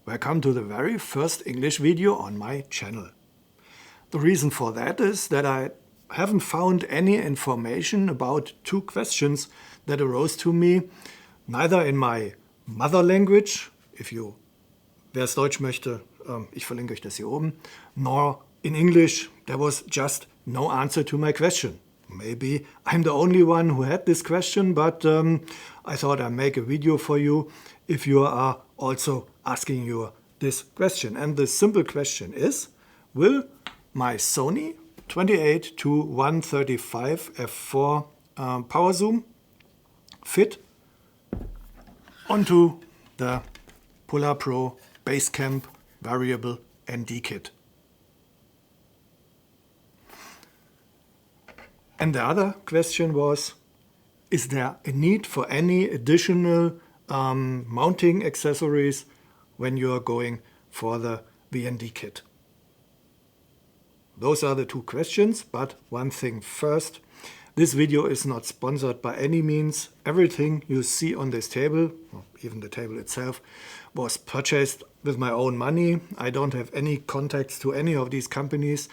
welcome to the very first English video on my channel. The reason for that is that I haven't found any information about two questions that arose to me, neither in my mother language, wer es Deutsch möchte, ich verlinke euch das hier oben, nor in English. There was just no answer to my question. Maybe I'm the only one who had this question, but I thought I'd make a video for you if you are also asking you this question. And the simple question is, will my Sony 28-135 f4 power zoom fit onto the Polarpro Basecamp variable VND kit? And the other question was, is there a need for any additional mounting accessories when you are going for the VND kit? Those are the two questions, but one thing first. This video is not sponsored by any means. Everything you see on this table, even the table itself, was purchased with my own money. I don't have any contacts to any of these companies,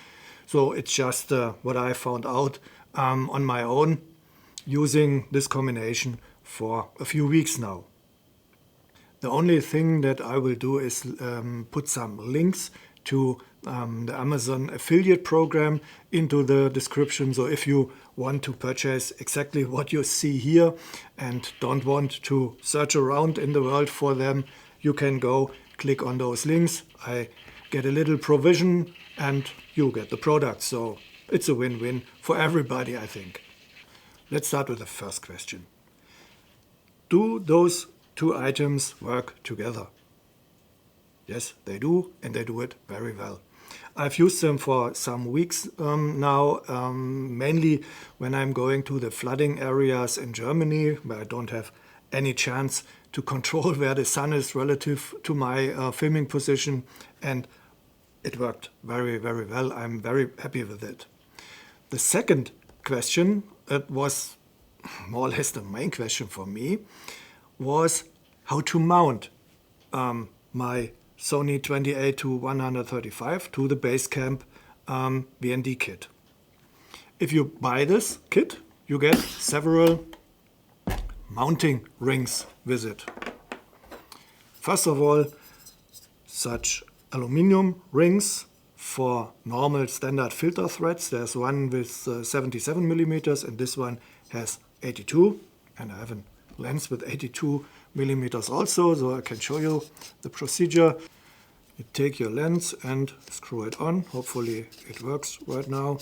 so it's just what I found out on my own using this combination for a few weeks now. The only thing that I will do is put some links to the Amazon affiliate program into the description. So if you want to purchase exactly what you see here and don't want to search around in the world for them, you can go click on those links. I get a little provision and you get the product. So it's a win-win for everybody, I think. Let's start with the first question. Do those two items work together? Yes, they do, and they do it very well. I've used them for some weeks now, mainly when I'm going to the flooding areas in Germany, where I don't have any chance to control where the sun is relative to my filming position, and it worked very, very well. I'm very happy with it. The second question, it was more or less the main question for me, was how to mount my Sony 28-135 to the Basecamp VND kit. If you buy this kit, you get several mounting rings with it. First of all, such aluminum rings for normal standard filter threads. There's one with 77 millimeters and this one has 82, and I have a lens with 82 millimeters also, so I can show you the procedure. You take your lens and screw it on. Hopefully it works right now.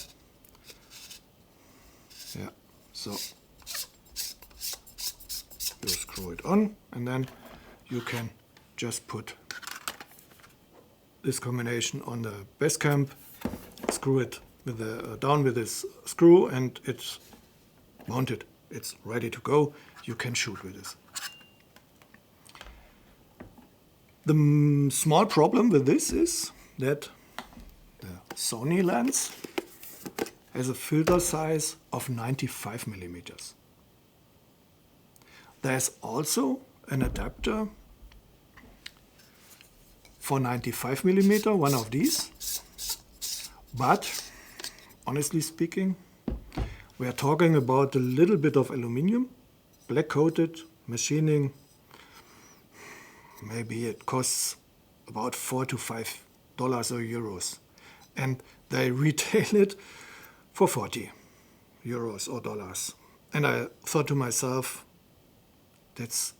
Yeah, so you screw it on and then you can just put this combination on the Basecamp, screw it with down with this screw, and it's mounted. It's ready to go. You can shoot with this. The small problem with this is that the Sony lens has a filter size of 95 millimeters. There's also an adapter for 95 millimeter, one of these, but honestly speaking, we are talking about a little bit of aluminum, black coated, machining. Maybe it costs about $4 to $5 or euros, and they retail it for 40 euros or dollars. And I thought to myself, that's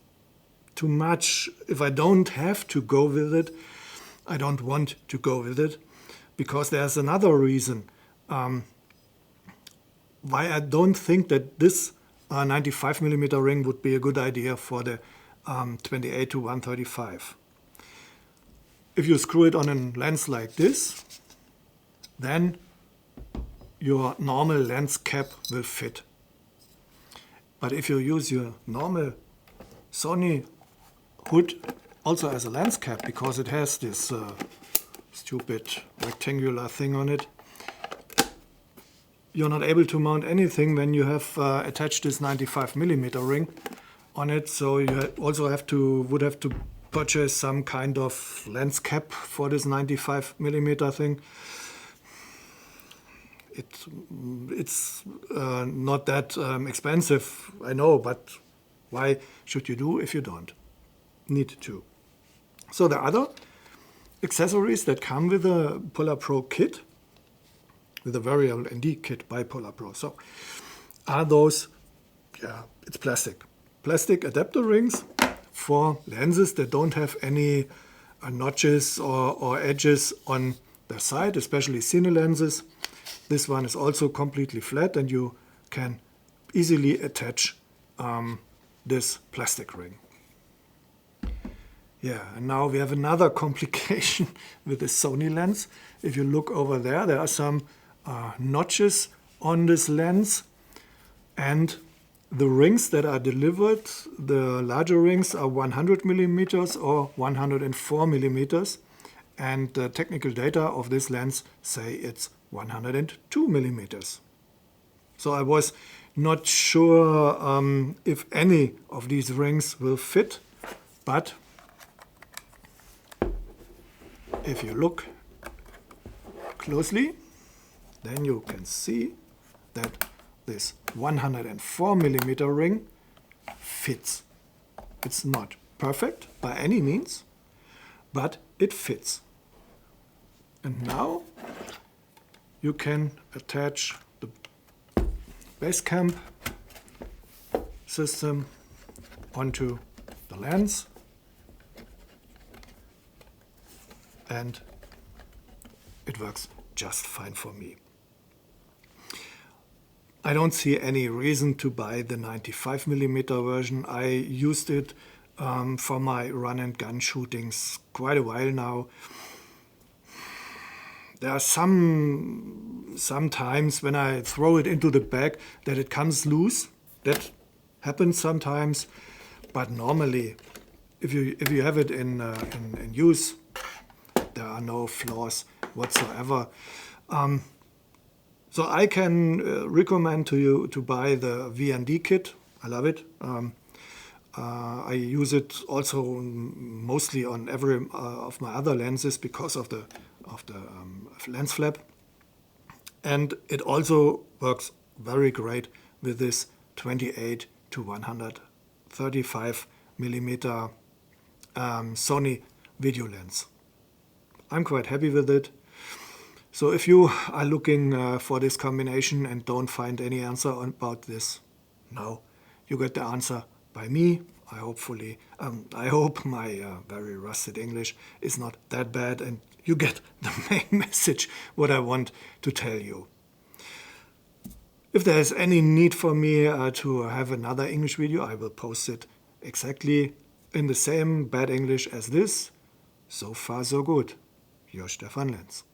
too much. If I don't have to go with it, I don't want to go with it, because there's another reason why I don't think that this 95 millimeter ring would be a good idea for the 28-135. If you screw it on a lens like this, then your normal lens cap will fit. But if you use your normal Sony hood also as a lens cap, because it has this stupid rectangular thing on it, you're not able to mount anything when you have attached this 95 millimeter ring on it. So you also would have to purchase some kind of lens cap for this 95mm thing. It's not that expensive, I know, but why should you do if you don't need to? So the other accessories that come with a Polarpro kit, with a variable VND kit by Polarpro, so are those, it's plastic. Plastic adapter rings for lenses that don't have any notches or edges on the side, especially cine lenses. This one is also completely flat, and you can easily attach this plastic ring. Yeah, and now we have another complication with the Sony lens. If you look over there, there are some notches on this lens, and the rings that are delivered, the larger rings are 100mm or 104mm, and the technical data of this lens say it's 102mm. So I was not sure if any of these rings will fit, but if you look closely, then you can see that this 104mm ring fits. It's not perfect by any means, but it fits. And now you can attach the Basecamp system onto the lens, and it works just fine for me. I don't see any reason to buy the 95mm version. I used it for my run and gun shootings quite a while now. There are some times when I throw it into the bag that it comes loose. That happens sometimes, but normally, if you have it in use, there are no flaws whatsoever. So I can recommend to you to buy the VND kit. I love it. I use it also mostly on every of my other lenses because of the lens flap, and it also works very great with this 28 to 135mm Sony video lens. I'm quite happy with it. So if you are looking for this combination and don't find any answer about this, now you get the answer by me. I hope my very rusted English is not that bad, and you get the main message what I want to tell you. If there is any need for me to have another English video, I will post it exactly in the same bad English as this. So far so good. Your Stefan Lenz.